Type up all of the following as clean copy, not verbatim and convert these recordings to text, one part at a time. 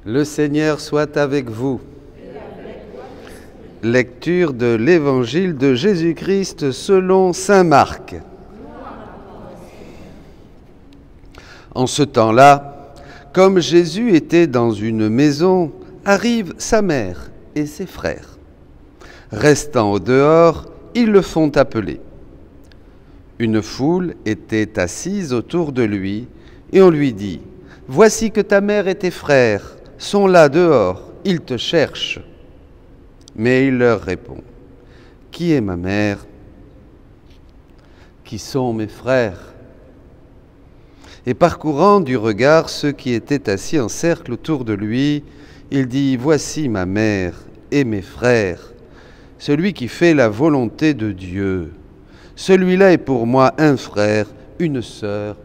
Le Seigneur soit avec vous. Lecture de l'Évangile de Jésus-Christ selon saint Marc. En ce temps-là, comme Jésus était dans une maison, arrivent sa mère et ses frères. Restant au dehors, ils le font appeler. Une foule était assise autour de lui et on lui dit « Voici que ta mère et tes frères sont là dehors, ils te cherchent. » Mais il leur répond « Qui est ma mère? Qui sont mes frères ?» Et parcourant du regard ceux qui étaient assis en cercle autour de lui, il dit « Voici ma mère et mes frères, celui qui fait la volonté de Dieu. Celui-là est pour moi un frère, une sœur,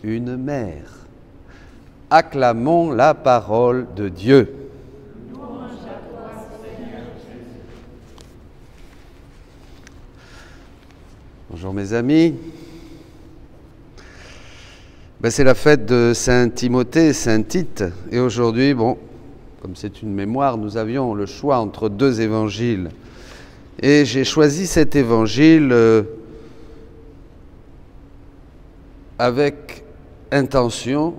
une mère. » Acclamons la parole de Dieu. Bonjour mes amis. C'est la fête de Saint Timothée, Saint Tite. Et aujourd'hui, comme c'est une mémoire, nous avions le choix entre deux évangiles. Et j'ai choisi cet évangile avec intention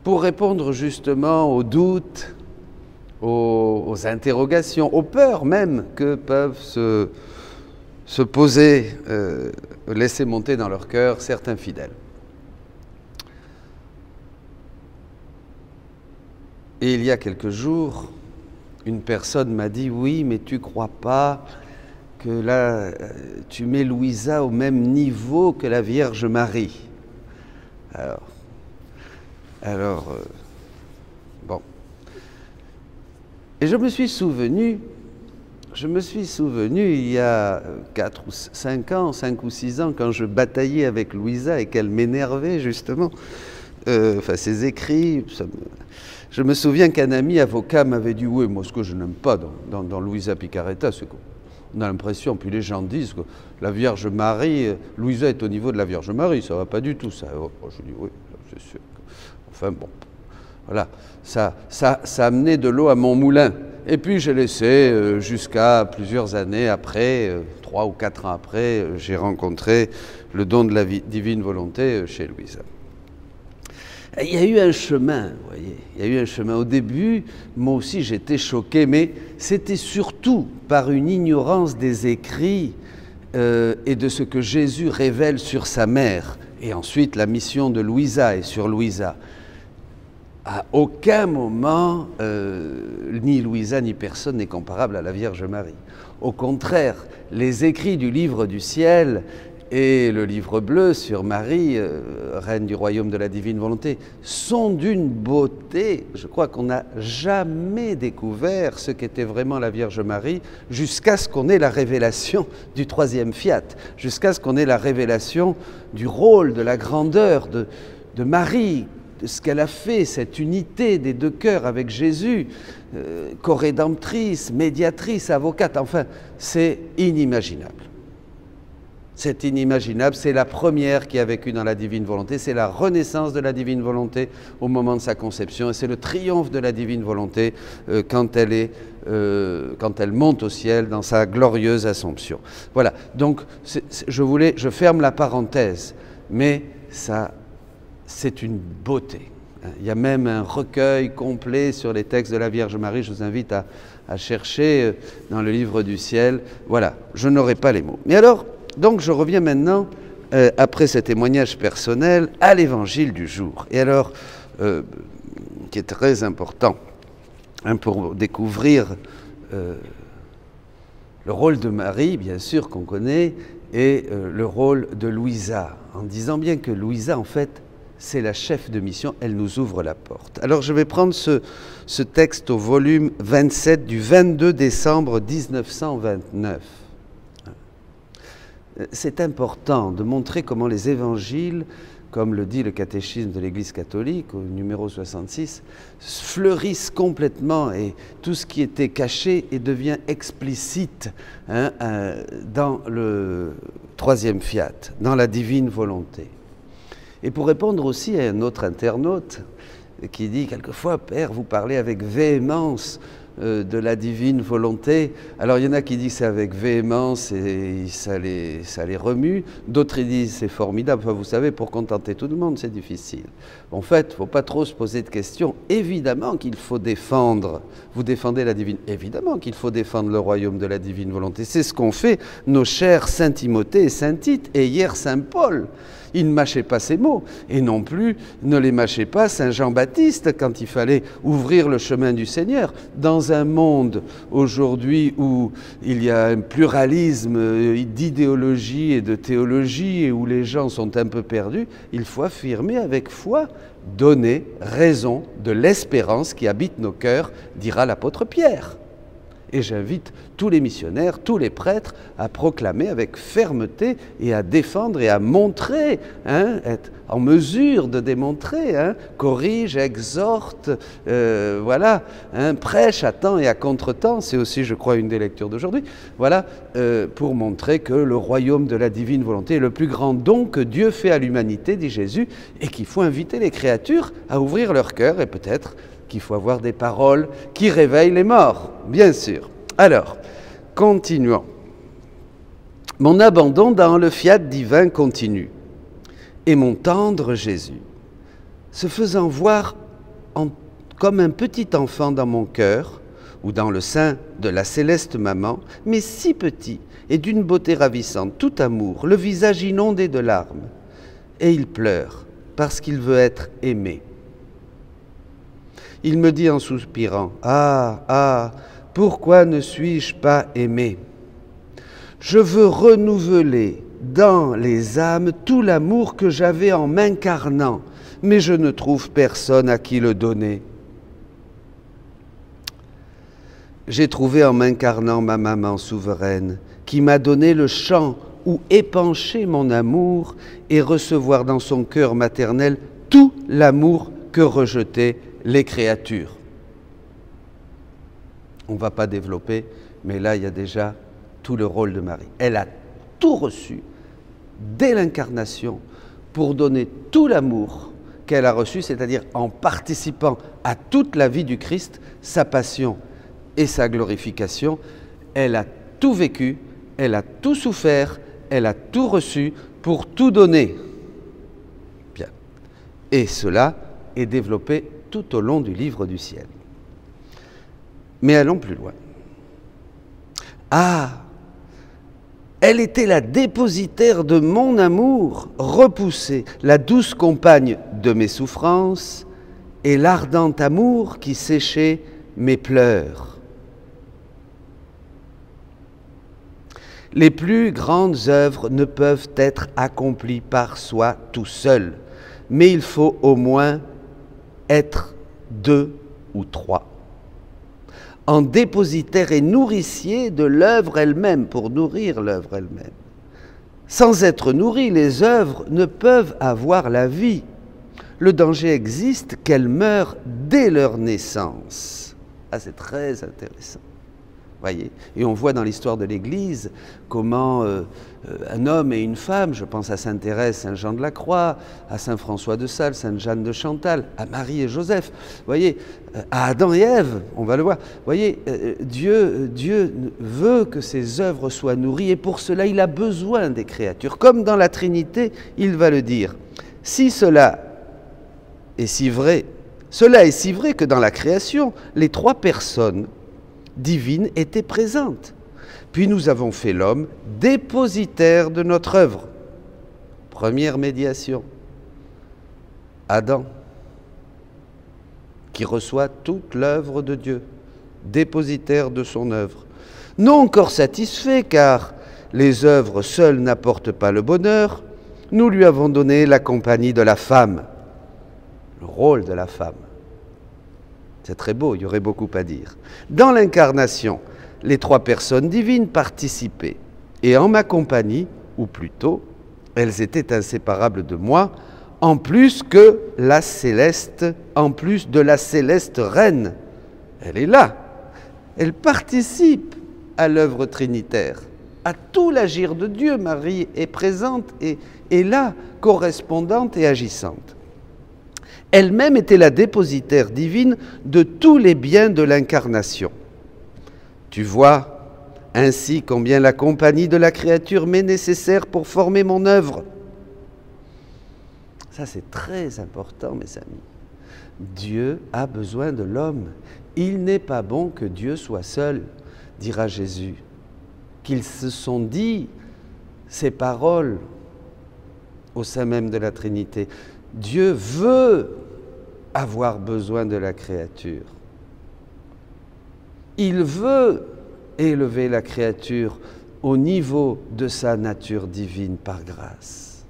pour répondre justement aux doutes, aux interrogations, aux peurs même que peuvent se poser, laisser monter dans leur cœur certains fidèles. Et il y a quelques jours, une personne m'a dit « Oui, mais tu ne crois pas que là, tu mets Louisa au même niveau que la Vierge Marie ?» Alors, bon. Et je me suis souvenu il y a 5 ou 6 ans, quand je bataillais avec Louisa et qu'elle m'énervait justement, ses écrits. Je me souviens qu'un ami avocat m'avait dit « Oui, moi ce que je n'aime pas dans Louisa Picaretta, c'est qu'on a l'impression, puis les gens disent que la Vierge Marie, Louisa est au niveau de la Vierge Marie, ça ne va pas du tout ça. » Je dis « Oui, c'est sûr. » Enfin bon, voilà, ça amenait de l'eau à mon moulin. Et puis j'ai laissé jusqu'à plusieurs années après, 3 ou 4 ans après, j'ai rencontré le don de la divine volonté chez Louisa. Il y a eu un chemin, vous voyez, il y a eu un chemin. Au début, moi aussi j'étais choqué, mais c'était surtout par une ignorance des écrits et de ce que Jésus révèle sur sa mère, et ensuite la mission de Louisa et sur Louisa. À aucun moment, ni Louisa ni personne n'est comparable à la Vierge Marie. Au contraire, les écrits du livre du ciel et le livre bleu sur Marie, reine du royaume de la divine volonté, sont d'une beauté. Je crois qu'on n'a jamais découvert ce qu'était vraiment la Vierge Marie jusqu'à ce qu'on ait la révélation du 3e fiat, jusqu'à ce qu'on ait la révélation du rôle, de la grandeur de Marie, de ce qu'elle a fait, cette unité des deux cœurs avec Jésus, corédemptrice, médiatrice, avocate, enfin, c'est inimaginable. C'est inimaginable, c'est la première qui a vécu dans la divine volonté, c'est la renaissance de la divine volonté au moment de sa conception, et c'est le triomphe de la divine volonté quand elle monte au ciel dans sa glorieuse Assomption. Voilà, donc je ferme la parenthèse, mais ça, c'est une beauté. Il y a même un recueil complet sur les textes de la Vierge Marie, je vous invite à chercher dans le livre du ciel. Voilà, je n'aurai pas les mots. Mais alors, donc je reviens maintenant, après ce témoignage personnel, à l'évangile du jour. Et alors, qui est très important pour découvrir le rôle de Marie, bien sûr, qu'on connaît, et le rôle de Louisa, en disant bien que Louisa, en fait, c'est la chef de mission, elle nous ouvre la porte. Alors je vais prendre ce texte au volume 27 du 22 décembre 1929. C'est important de montrer comment les évangiles, comme le dit le catéchisme de l'Église catholique, au numéro 66, fleurissent complètement et tout ce qui était caché et devient explicite dans le 3e fiat, dans la divine volonté. Et pour répondre aussi à un autre internaute qui dit quelquefois, Père, vous parlez avec véhémence de la divine volonté. Alors il y en a qui disent c'est avec véhémence et ça les remue. D'autres ils disent c'est formidable. Enfin, vous savez, pour contenter tout le monde, c'est difficile. En fait, il ne faut pas trop se poser de questions. Évidemment qu'il faut défendre. Vous défendez la divine. Évidemment qu'il faut défendre le royaume de la divine volonté. C'est ce qu'ont fait nos chers Saint Timothée et Saint Tite. Et hier Saint Paul. Il ne mâchait pas ses mots, et non plus ne les mâchait pas Saint Jean-Baptiste quand il fallait ouvrir le chemin du Seigneur. Dans un monde aujourd'hui où il y a un pluralisme d'idéologie et de théologie et où les gens sont un peu perdus, il faut affirmer avec foi, donner raison de l'espérance qui habite nos cœurs, dira l'apôtre Pierre. Et j'invite tous les missionnaires, tous les prêtres à proclamer avec fermeté et à défendre et à montrer, être en mesure de démontrer, corrige, exhorte, voilà, prêche à temps et à contre-temps, c'est aussi, je crois, une des lectures d'aujourd'hui, voilà, pour montrer que le royaume de la divine volonté est le plus grand don que Dieu fait à l'humanité, dit Jésus, et qu'il faut inviter les créatures à ouvrir leur cœur et peut-être qu'il faut avoir des paroles qui réveillent les morts, bien sûr. Alors, continuons. Mon abandon dans le fiat divin continue, et mon tendre Jésus, se faisant voir comme un petit enfant dans mon cœur, ou dans le sein de la céleste maman, mais si petit et d'une beauté ravissante, tout amour, le visage inondé de larmes, et il pleure parce qu'il veut être aimé. Il me dit en soupirant, « Ah, pourquoi ne suis-je pas aimé? Je veux renouveler dans les âmes tout l'amour que j'avais en m'incarnant, mais je ne trouve personne à qui le donner. J'ai trouvé en m'incarnant ma maman souveraine, qui m'a donné le chant où épancher mon amour et recevoir dans son cœur maternel tout l'amour que rejetaient les créatures. » On ne va pas développer, mais là, il y a déjà tout le rôle de Marie. Elle a tout reçu dès l'incarnation pour donner tout l'amour qu'elle a reçu, c'est-à-dire en participant à toute la vie du Christ, sa passion et sa glorification. Elle a tout vécu, elle a tout souffert, elle a tout reçu pour tout donner. Bien. Et cela est développé tout au long du livre du ciel. Mais allons plus loin. Ah, elle était la dépositaire de mon amour repoussé, la douce compagne de mes souffrances et l'ardent amour qui séchait mes pleurs. Les plus grandes œuvres ne peuvent être accomplies par soi tout seul, mais il faut au moins être 2 ou 3. En dépositaire et nourricier de l'œuvre elle-même, pour nourrir l'œuvre elle-même. Sans être nourries, les œuvres ne peuvent avoir la vie. Le danger existe qu'elles meurent dès leur naissance. Ah, c'est très intéressant. Voyez, et on voit dans l'histoire de l'Église comment un homme et une femme, je pense à Sainte Thérèse, Saint Jean de la Croix, à Saint François de Sales, Sainte Jeanne de Chantal, à Marie et Joseph, voyez, à Adam et Ève, on va le voir. Voyez, Dieu veut que ses œuvres soient nourries et pour cela il a besoin des créatures. Comme dans la Trinité, il va le dire. Si cela est si vrai que dans la création, les 3 personnes divine était présente. Puis nous avons fait l'homme dépositaire de notre œuvre. Première médiation. Adam, qui reçoit toute l'œuvre de Dieu, dépositaire de son œuvre. Non encore satisfait, car les œuvres seules n'apportent pas le bonheur, nous lui avons donné la compagnie de la femme, le rôle de la femme. C'est très beau, il y aurait beaucoup à dire. Dans l'incarnation, les 3 personnes divines participaient. Et en ma compagnie, ou plutôt, elles étaient inséparables de moi, en plus de la céleste reine. Elle est là. Elle participe à l'œuvre trinitaire, à tout l'agir de Dieu. Marie est présente et est là, correspondante et agissante. Elle-même était la dépositaire divine de tous les biens de l'incarnation. Tu vois ainsi combien la compagnie de la créature m'est nécessaire pour former mon œuvre. Ça, c'est très important, mes amis. Dieu a besoin de l'homme. Il n'est pas bon que Dieu soit seul, dira Jésus. Qu'ils se sont dit ces paroles au sein même de la Trinité. Dieu veut avoir besoin de la créature. Il veut élever la créature au niveau de sa nature divine par grâce.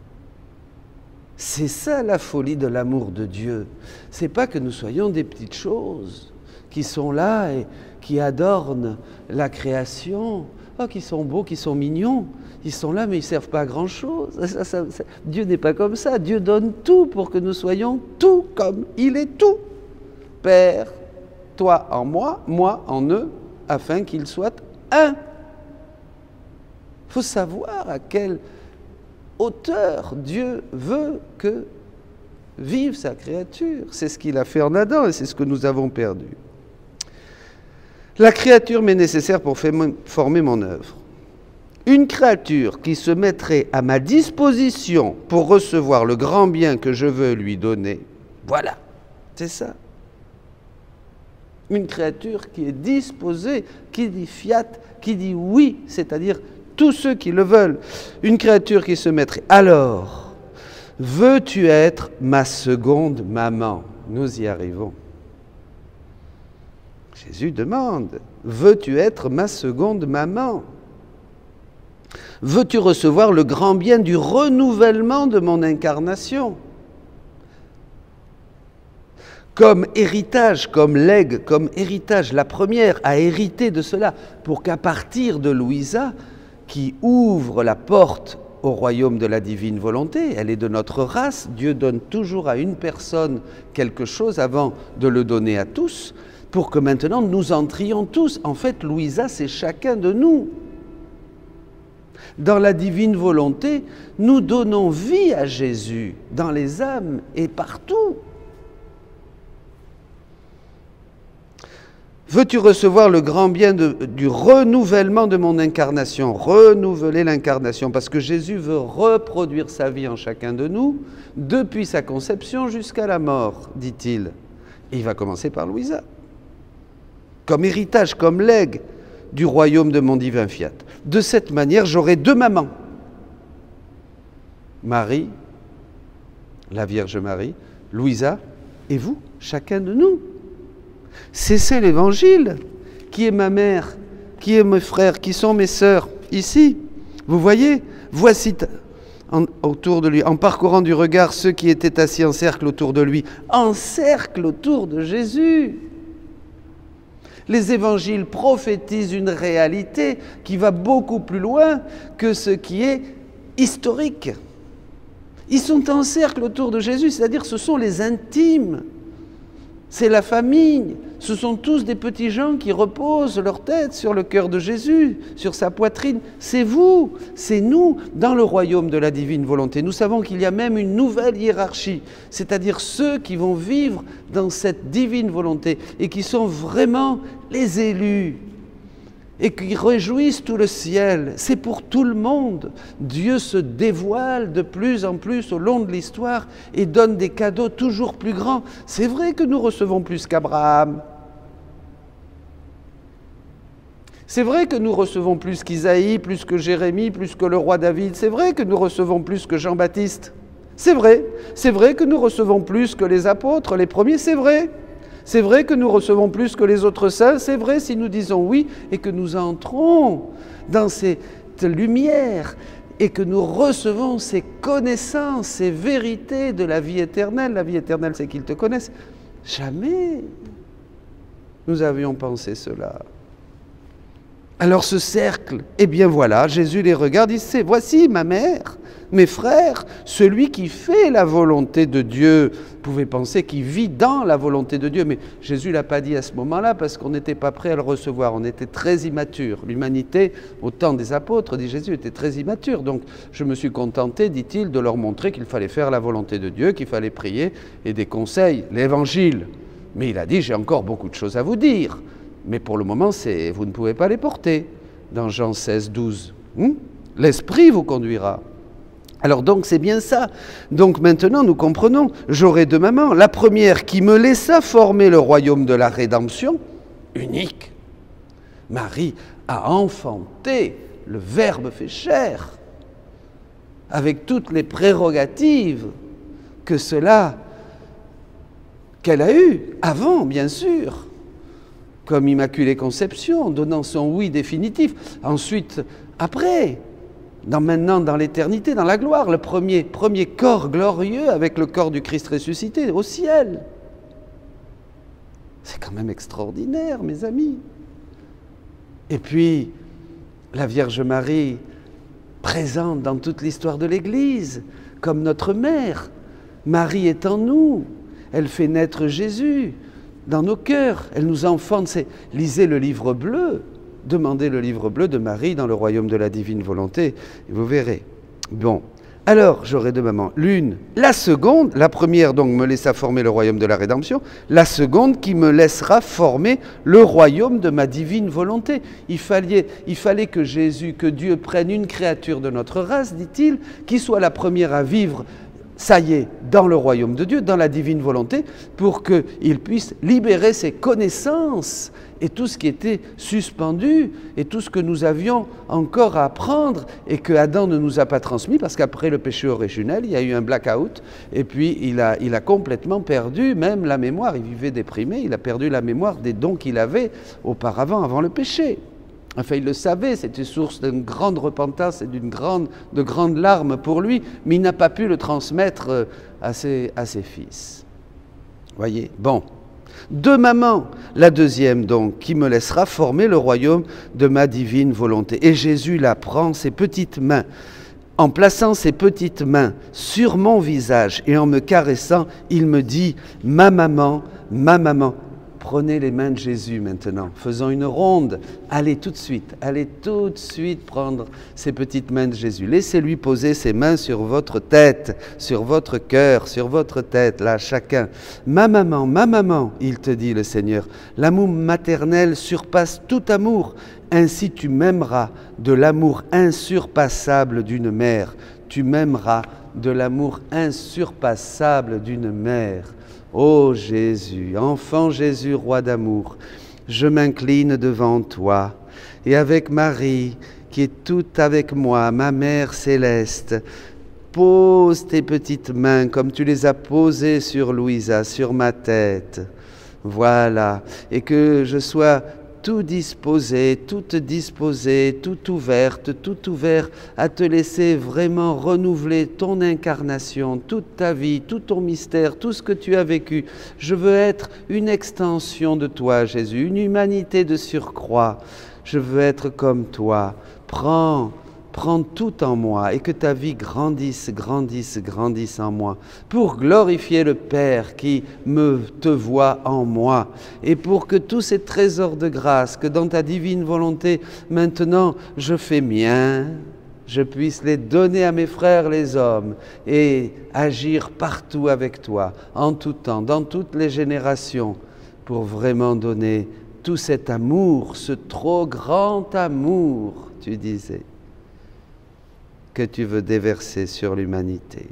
C'est ça la folie de l'amour de Dieu. C'est pas que nous soyons des petites choses qui sont là et qui adornent la création, qui sont beaux, qui sont mignons. Ils sont là, mais ils ne servent pas à grand-chose. Dieu n'est pas comme ça. Dieu donne tout pour que nous soyons tout comme il est tout. Père, toi en moi, moi en eux, afin qu'ils soient un. Il faut savoir à quelle hauteur Dieu veut que vive sa créature. C'est ce qu'il a fait en Adam et c'est ce que nous avons perdu. La créature m'est nécessaire pour former mon œuvre. Une créature qui se mettrait à ma disposition pour recevoir le grand bien que je veux lui donner, voilà, c'est ça. Une créature qui est disposée, qui dit fiat, qui dit oui, c'est-à-dire tous ceux qui le veulent. Une créature qui se mettrait. Alors, veux-tu être ma seconde maman? Nous y arrivons. Jésus demande, veux-tu être ma seconde maman? Veux-tu recevoir le grand bien du renouvellement de mon incarnation? Comme héritage, comme legs, comme héritage, la première a hérité de cela, pour qu'à partir de Louisa, qui ouvre la porte au royaume de la divine volonté, elle est de notre race, Dieu donne toujours à une personne quelque chose avant de le donner à tous, pour que maintenant nous entrions tous. En fait, Louisa, c'est chacun de nous. Dans la divine volonté, nous donnons vie à Jésus, dans les âmes et partout. Veux-tu recevoir le grand bien du renouvellement de mon incarnation? Renouveler l'incarnation, parce que Jésus veut reproduire sa vie en chacun de nous, depuis sa conception jusqu'à la mort, dit-il. Et il va commencer par Louisa. Comme héritage, comme legs du royaume de mon divin fiat. De cette manière, j'aurai deux mamans. Marie, la Vierge Marie, Louisa et vous, chacun de nous. C'est ça l'Évangile. Qui est ma mère? Qui est mes frères? Qui sont mes sœurs? Ici, vous voyez, voici autour de lui, en parcourant du regard ceux qui étaient assis en cercle autour de lui, en cercle autour de Jésus. Les évangiles prophétisent une réalité qui va beaucoup plus loin que ce qui est historique. Ils sont en cercle autour de Jésus, c'est-à-dire ce sont les intimes, c'est la famille, ce sont tous des petits gens qui reposent leur tête sur le cœur de Jésus, sur sa poitrine. C'est vous, c'est nous, dans le royaume de la divine volonté. Nous savons qu'il y a même une nouvelle hiérarchie, c'est-à-dire ceux qui vont vivre dans cette divine volonté et qui sont vraiment les élus et qui réjouissent tout le ciel. C'est pour tout le monde. Dieu se dévoile de plus en plus au long de l'histoire et donne des cadeaux toujours plus grands. C'est vrai que nous recevons plus qu'Abraham. C'est vrai que nous recevons plus qu'Isaïe, plus que Jérémie, plus que le roi David. C'est vrai que nous recevons plus que Jean-Baptiste. C'est vrai. C'est vrai que nous recevons plus que les apôtres, les premiers, c'est vrai. C'est vrai que nous recevons plus que les autres saints, c'est vrai si nous disons oui et que nous entrons dans cette lumière et que nous recevons ces connaissances, ces vérités de la vie éternelle. La vie éternelle, c'est qu'ils te connaissent. Jamais nous avions pensé cela. Alors ce cercle, eh bien voilà, Jésus les regarde, il sait, voici ma mère, mes frères, celui qui fait la volonté de Dieu. Vous pouvez penser qu'il vit dans la volonté de Dieu, mais Jésus ne l'a pas dit à ce moment-là parce qu'on n'était pas prêt à le recevoir, on était très immature. L'humanité, au temps des apôtres, dit Jésus, était très immature. Donc je me suis contenté, dit-il, de leur montrer qu'il fallait faire la volonté de Dieu, qu'il fallait prier et des conseils, l'évangile. Mais il a dit, j'ai encore beaucoup de choses à vous dire, mais pour le moment, vous ne pouvez pas les porter. Dans Jean 16, 12. L'Esprit vous conduira. Alors donc c'est bien ça. Donc maintenant nous comprenons, j'aurai deux mamans. La première qui me laissa former le royaume de la rédemption, unique. Marie a enfanté le Verbe fait chair, avec toutes les prérogatives que qu'elle a eues, avant bien sûr, comme Immaculée Conception, donnant son oui définitif. Ensuite, après, maintenant dans l'éternité, dans la gloire, le premier corps glorieux avec le corps du Christ ressuscité au ciel. C'est quand même extraordinaire, mes amis. Et puis, la Vierge Marie, présente dans toute l'histoire de l'Église, comme notre mère. Marie est en nous, elle fait naître Jésus dans nos cœurs, elle nous enfante. Lisez le livre bleu, demandez le livre bleu de Marie dans le royaume de la divine volonté, et vous verrez. Bon, alors j'aurai deux mamans. L'une, la seconde, la première donc me laissa former le royaume de la rédemption, la seconde qui me laissera former le royaume de ma divine volonté. Il fallait que Jésus, que Dieu prenne une créature de notre race, dit-il, qui soit la première à vivre, ça y est, dans le royaume de Dieu, dans la divine volonté, pour qu'il puisse libérer ses connaissances et tout ce qui était suspendu et tout ce que nous avions encore à apprendre et que Adam ne nous a pas transmis, parce qu'après le péché originel, il y a eu un blackout et puis il a complètement perdu même la mémoire. Il vivait déprimé, il a perdu la mémoire des dons qu'il avait auparavant, avant le péché. Enfin, il le savait, c'était source d'une grande repentance et de grandes larmes pour lui, mais il n'a pas pu le transmettre à ses fils. Voyez, bon. Deux mamans, la deuxième donc, qui me laissera former le royaume de ma divine volonté. Et Jésus la prend, ses petites mains, en plaçant ses petites mains sur mon visage et en me caressant, il me dit, ma maman, ma maman. Prenez les mains de Jésus maintenant, faisons une ronde, allez tout de suite prendre ces petites mains de Jésus. Laissez-lui poser ses mains sur votre tête, sur votre cœur, sur votre tête, là, chacun. Ma maman, il te dit le Seigneur, l'amour maternel surpasse tout amour, ainsi tu m'aimeras de l'amour insurpassable d'une mère, tu m'aimeras de l'amour insurpassable d'une mère. Ô Jésus, enfant Jésus, roi d'amour, je m'incline devant toi, et avec Marie, qui est toute avec moi, ma mère céleste, pose tes petites mains comme tu les as posées sur Louisa, sur ma tête. Voilà, et que je sois tout disposé, toute disposée, tout ouverte, tout ouvert à te laisser vraiment renouveler ton incarnation, toute ta vie, tout ton mystère, tout ce que tu as vécu. Je veux être une extension de toi, Jésus, une humanité de surcroît. Je veux être comme toi. Prends tout en moi et que ta vie grandisse en moi pour glorifier le Père qui te voit en moi et pour que tous ces trésors de grâce que dans ta divine volonté maintenant je fais miens, je puisse les donner à mes frères les hommes et agir partout avec toi, en tout temps, dans toutes les générations, pour vraiment donner tout cet amour, ce trop grand amour, tu disais, que tu veux déverser sur l'humanité.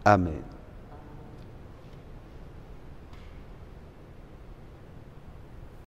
Amen.